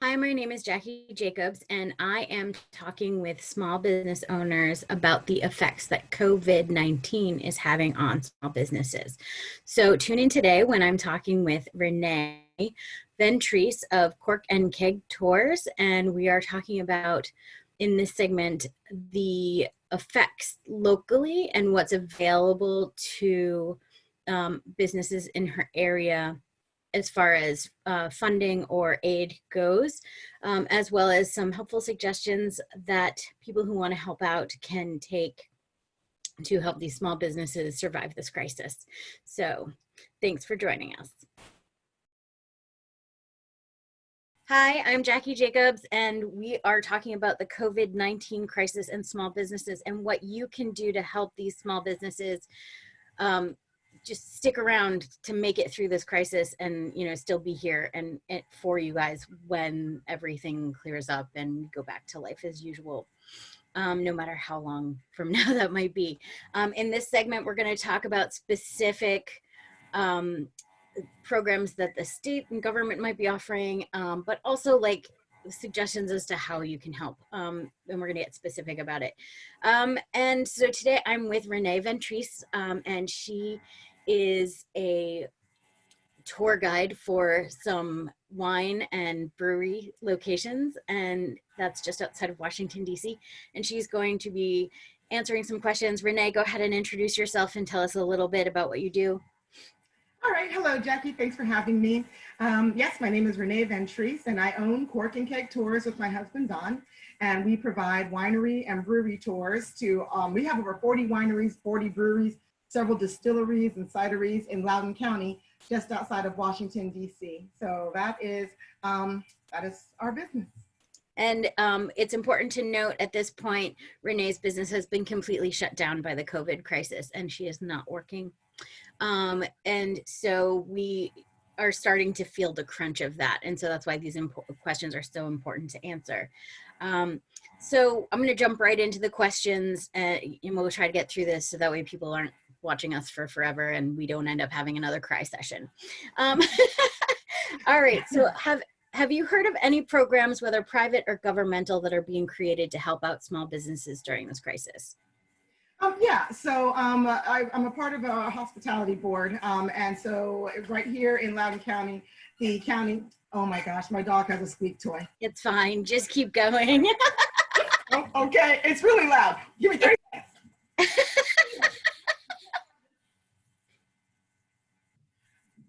Hi, my name is Jackie Jacobs, and I am talking with small business owners about the effects that COVID-19 is having on small businesses. So tune in today when I'm talking with Renee Ventrice of Cork and Keg Tours, and we are talking about, in this segment, the effects locally and what's available to businesses in her area as far as funding or aid goes, as well as some helpful suggestions that people who want to help out can take to help these small businesses survive this crisis. So thanks for joining us. Hi, I'm Jackie Jacobs, and we are talking about the COVID-19 crisis and small businesses and what you can do to help these small businesses just stick around to make it through this crisis and still be here and for you guys when everything clears up and we go back to life as usual, no matter how long from now that might be. In this segment, we're going to talk about specific programs that the state and government might be offering, but also like suggestions as to how you can help, and we're going to get specific about it. And so today I'm with Renee Ventrice, and she is a tour guide for some wine and brewery locations, and that's just outside of Washington, D.C. And she's going to be answering some questions. Renee, go ahead and introduce yourself and tell us a little bit about what you do. All right. Hello, Jackie. Thanks for having me. Yes, my name is Renee Ventrice, and I own Cork and Keg Tours with my husband, Don. And we provide winery and brewery tours to, we have over 40 wineries, 40 breweries, several distilleries and cideries in Loudoun County, just outside of Washington, D.C. So that is our business. And it's important to note at this point, Renee's business has been completely shut down by the COVID crisis, and she is not working. And so we are starting to feel the crunch of that. And so that's why these questions are so important to answer. So I'm going to jump right into the questions, and we'll try to get through this so that way people aren't watching us for forever and we don't end up having another cry session. All right. So have you heard of any programs, whether private or governmental, that are being created to help out small businesses during this crisis? Yeah, so I'm a part of a hospitality board, and so right here in Loudoun County, the county, oh my gosh, my dog has a squeak toy. It's fine, just keep going. Oh, okay, it's really loud. Give me 30 seconds.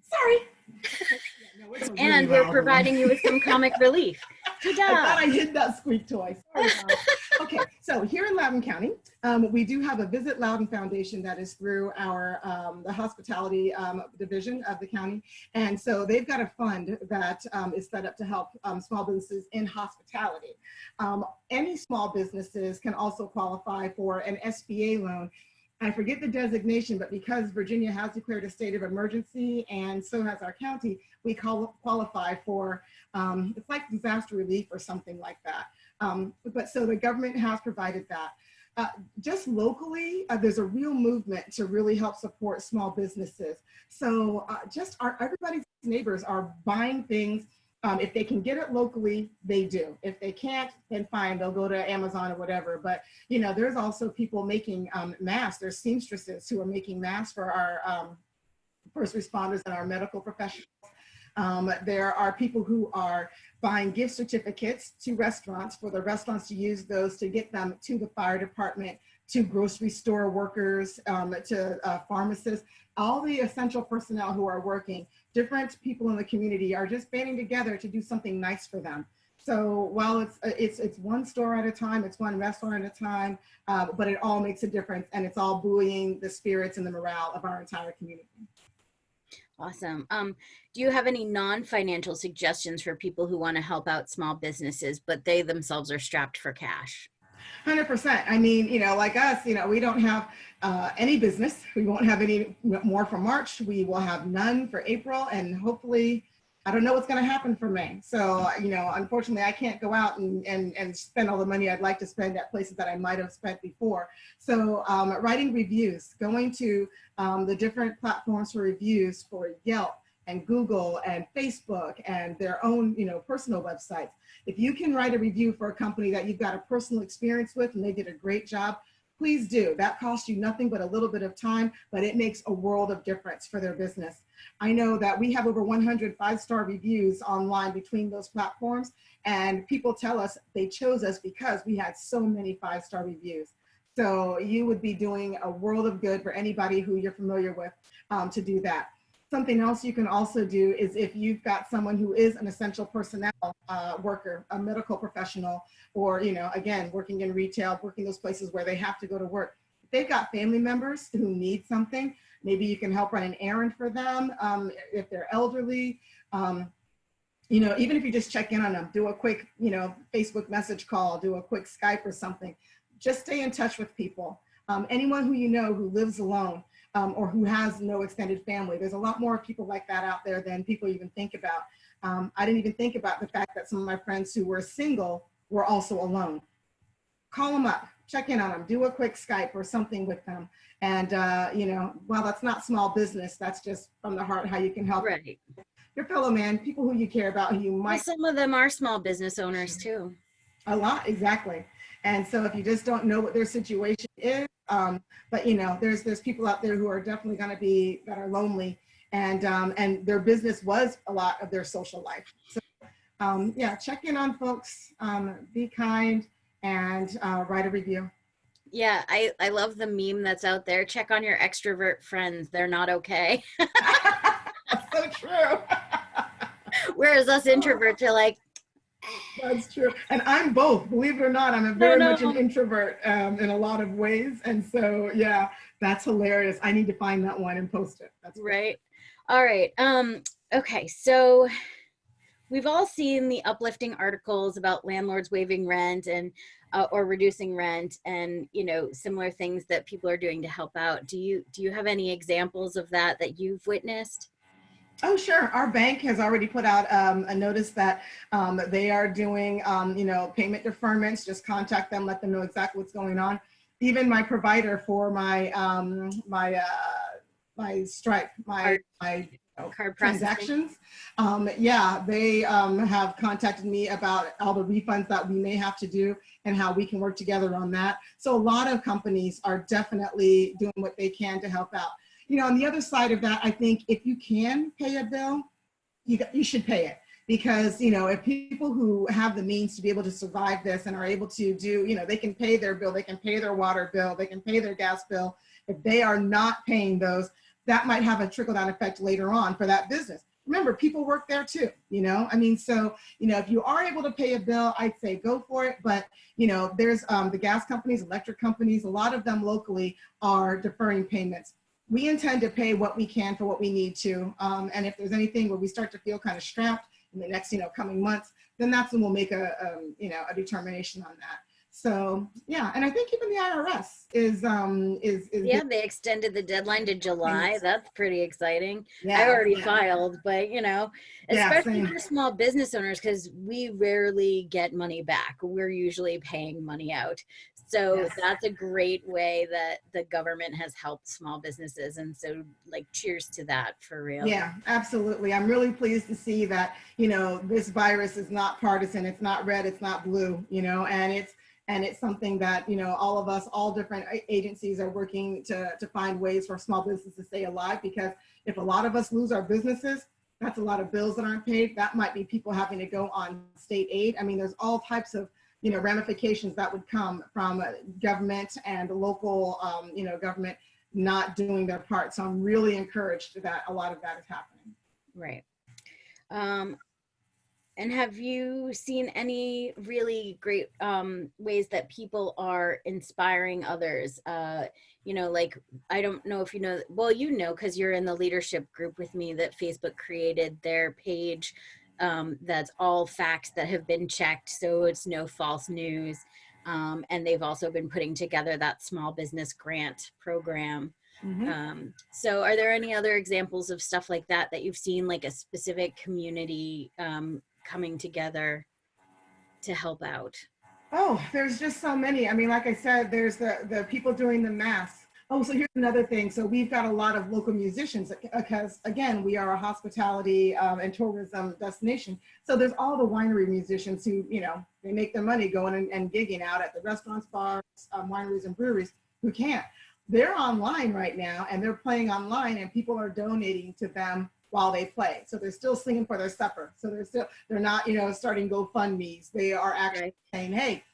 Sorry. And we're providing you with some comic relief. I thought I hid that squeak toy. Sorry, okay, so here in Loudoun County, we do have a Visit Loudoun Foundation that is through our the hospitality division of the county, and so they've got a fund that is set up to help small businesses in hospitality. Any small businesses can also qualify for an SBA loan. I forget the designation, but because Virginia has declared a state of emergency and so has our county, we qualify for, it's like disaster relief or something like that. But so the government has provided that. Just locally, there's a real movement to really help support small businesses. So everybody's neighbors are buying things. If they can get it locally, they do. If they can't, then fine, they'll go to Amazon or whatever. But there's also people making masks. There's seamstresses who are making masks for our first responders and our medical professionals. There are people who are buying gift certificates to restaurants for the restaurants to use those to get them to the fire department, to grocery store workers, to pharmacists, all the essential personnel who are working. Different people in the community are just banding together to do something nice for them. So while it's one store at a time, it's one restaurant at a time, but it all makes a difference, and it's all buoying the spirits and the morale of our entire community. Awesome. Do you have any non-financial suggestions for people who want to help out small businesses, but they themselves are strapped for cash? 100%. I mean, like us, we don't have any business. We won't have any more for March. We will have none for April, and hopefully, I don't know what's going to happen for May. So, unfortunately, I can't go out and spend all the money I'd like to spend at places that I might have spent before. So, writing reviews, going to the different platforms for reviews for Yelp, and Google and Facebook and their own, personal websites. If you can write a review for a company that you've got a personal experience with and they did a great job, please do. That costs you nothing but a little bit of time, but it makes a world of difference for their business. I know that we have over 100 five-star reviews online between those platforms, and people tell us they chose us because we had so many five-star reviews. So you would be doing a world of good for anybody who you're familiar with to do that. Something else you can also do is if you've got someone who is an essential personnel worker, a medical professional, or, again, working in retail, working those places where they have to go to work. If they've got family members who need something, maybe you can help run an errand for them. If they're elderly, even if you just check in on them, do a quick, Facebook message call, do a quick Skype or something. Just stay in touch with people. Anyone who who lives alone, or who has no extended family. There's a lot more people like that out there than people even think about. I didn't even think about the fact that some of my friends who were single were also alone. Call them up, check in on them, do a quick Skype or something with them. And, while that's not small business, that's just from the heart how you can help your fellow man, people who you care about, who you might. Well, some of them are small business owners too. A lot, exactly. And so if you just don't know what their situation is, but there's people out there who are definitely going to be, that are lonely, and their business was a lot of their social life. So check in on folks, be kind, and write a review. Yeah, I love the meme that's out there. Check on your extrovert friends. They're not okay. That's so true. Whereas us introverts are like, that's true. And I'm both, believe it or not. I'm very much an introvert in a lot of ways. And so, yeah, that's hilarious. I need to find that one and post it. That's right. All right. Okay. So we've all seen the uplifting articles about landlords waiving rent and or reducing rent, and similar things that people are doing to help out. Do you have any examples of that you've witnessed? Oh, sure. Our bank has already put out a notice that they are doing, payment deferments. Just contact them, let them know exactly what's going on. Even my provider for my my Stripe, my card transactions, they have contacted me about all the refunds that we may have to do and how we can work together on that. So a lot of companies are definitely doing what they can to help out. On the other side of that, I think if you can pay a bill, you should pay it. Because, if people who have the means to be able to survive this and are able to do, they can pay their bill, they can pay their water bill, they can pay their gas bill. If they are not paying those, that might have a trickle-down effect later on for that business. Remember, people work there too, so, if you are able to pay a bill, I'd say go for it. But, there's the gas companies, electric companies, a lot of them locally are deferring payments. We intend to pay what we can for what we need to. And if there's anything where we start to feel kind of strapped in the next, coming months, then that's when we'll make a determination on that. So, yeah. And I think even the IRS is yeah, they extended the deadline to July. That's pretty exciting. Yeah, I already filed, but especially same. for small business owners, because we rarely get money back. We're usually paying money out. So that's a great way that the government has helped small businesses. And so cheers to that, for real. Yeah, absolutely. I'm really pleased to see that, this virus is not partisan. It's not red, it's not blue, and it's something that, all of us, all different agencies are working to find ways for small businesses to stay alive, because if a lot of us lose our businesses, that's a lot of bills that aren't paid. That might be people having to go on state aid. I mean, there's all types of ramifications that would come from government and local, government not doing their part. So I'm really encouraged that a lot of that is happening. Right. And have you seen any really great ways that people are inspiring others? I don't know if because you're in the leadership group with me, that Facebook created their page that's all facts that have been checked, so it's no false news. And they've also been putting together that small business grant program. Mm-hmm. So are there any other examples of stuff like that you've seen, like a specific community coming together to help out? Oh, there's just so many. I mean, like I said, there's the people doing the masks. Oh, so here's another thing. So we've got a lot of local musicians because, again, we are a hospitality and tourism destination. So there's all the winery musicians who, they make their money going and gigging out at the restaurants, bars, wineries, and breweries who can't. They're online right now and they're playing online, and people are donating to them while they play. So they're still singing for their supper. So they're not, starting GoFundMe's. They are actually saying, hey,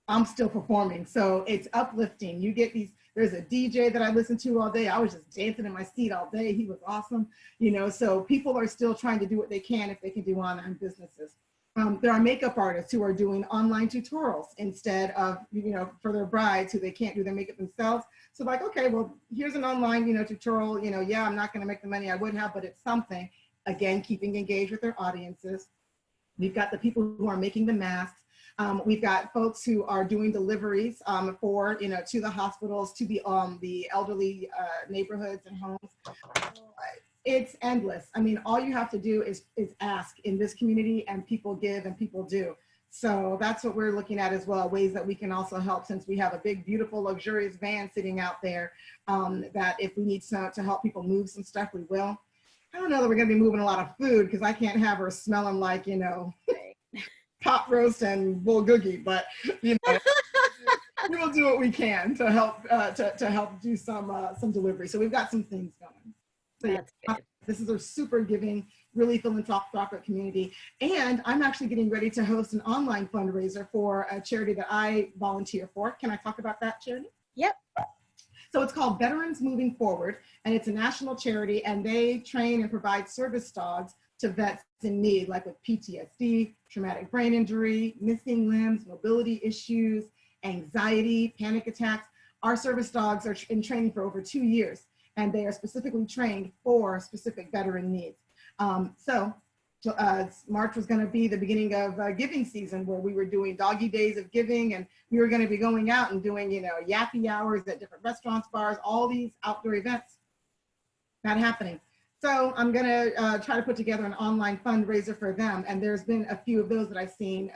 I'm still performing. So it's uplifting. You get these. There's a DJ that I listened to all day. I was just dancing in my seat all day. He was awesome. So people are still trying to do what they can if they can do online businesses. There are makeup artists who are doing online tutorials instead of, for their brides who they can't do their makeup themselves. So like, okay, well, here's an online, tutorial, yeah, I'm not going to make the money I would have, but it's something. Again, keeping engaged with their audiences. We've got the people who are making the masks. We've got folks who are doing deliveries for, to the hospitals, to the elderly neighborhoods and homes. It's endless. I mean, all you have to do is ask in this community, and people give and people do. So that's what we're looking at as well, ways that we can also help, since we have a big, beautiful, luxurious van sitting out there, that if we need to help people move some stuff, we will. I don't know that we're going to be moving a lot of food because I can't have her smelling like, top roast and bulgogi, but we will do what we can to help to help do some delivery. So we've got some things going. So That's good. This is a super giving, really philanthropic community. And I'm actually getting ready to host an online fundraiser for a charity that I volunteer for. Can I talk about that charity? Yep. So it's called Veterans Moving Forward, and it's a national charity, and they train and provide service dogs to vets in need, like with PTSD, traumatic brain injury, missing limbs, mobility issues, anxiety, panic attacks. Our service dogs are in training for over 2 years, and they are specifically trained for specific veteran needs. March was going to be the beginning of giving season, where we were doing doggy days of giving, and we were going to be going out and doing, yappy hours at different restaurants, bars, all these outdoor events. Not happening. So I'm going to try to put together an online fundraiser for them. And there's been a few of those that I've seen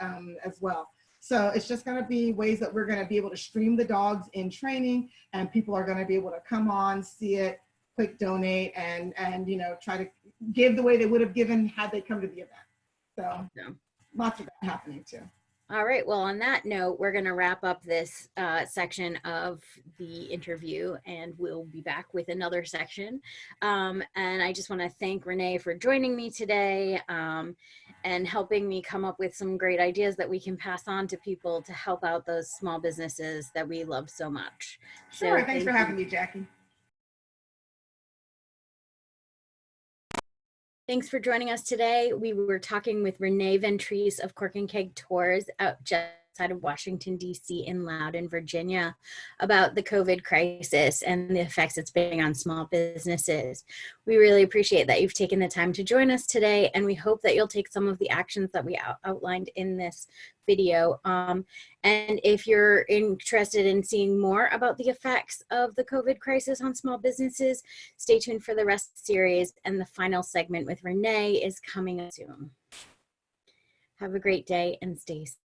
as well. So it's just going to be ways that we're going to be able to stream the dogs in training, and people are going to be able to come on, see it, click donate, and try to give the way they would have given had they come to the event. So lots of that happening too. All right. Well, on that note, we're going to wrap up this section of the interview, and we'll be back with another section. And I just want to thank Renee for joining me today and helping me come up with some great ideas that we can pass on to people to help out those small businesses that we love so much. Sure. So, thanks for having me, Jackie. Thanks for joining us today. We were talking with Renee Ventrice of Cork and Keg Tours out just outside of Washington, D.C. in Loudoun, Virginia, about the COVID crisis and the effects it's been on small businesses. We really appreciate that you've taken the time to join us today, and we hope that you'll take some of the actions that we outlined in this video. And if you're interested in seeing more about the effects of the COVID crisis on small businesses, stay tuned for the rest of the series, and the final segment with Renee is coming soon. Have a great day and stay safe.